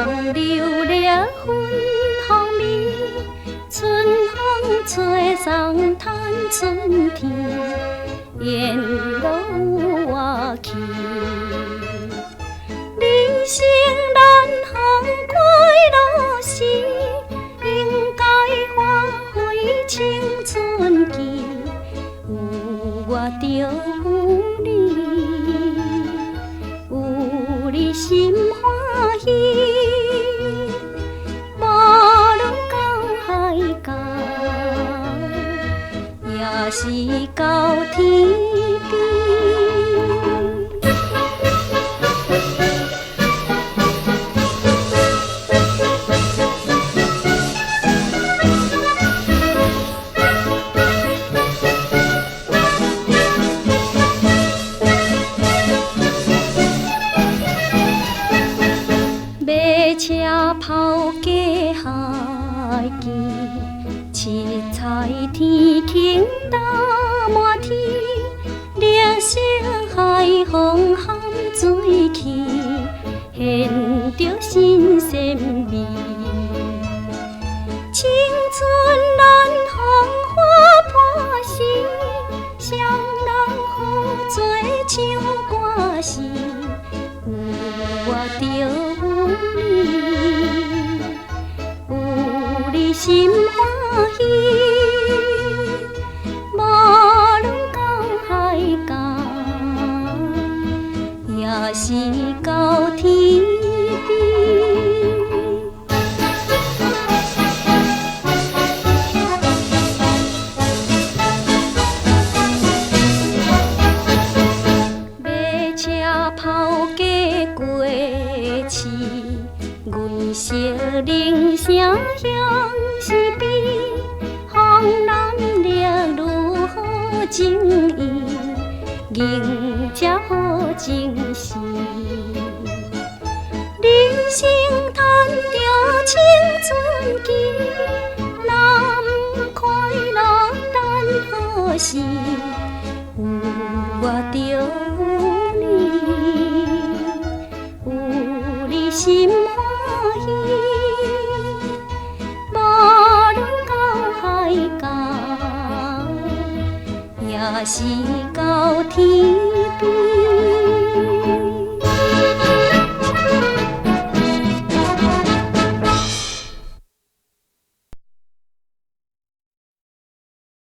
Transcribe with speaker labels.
Speaker 1: 风流烈芬芳味，春风吹送探春天，沿路有我去。人生难行过路时，应该发挥青春期。有我就有你，有你心欢喜。无论到海角，也是到天边。车抛家海基，七彩天空打满天，绿色海风含水起，现着新鲜味。青春难风花破时，双人好做唱歌时，有我就有你，有你心欢喜。无论到海角，也是到天边。马车抛家过市，阮惜铃声响是悲，风南烈如好情意，迎接好情时。人生赚着青春期，若不快乐等何时？有我就有你，有你心欢喜。无论到海角，也是到天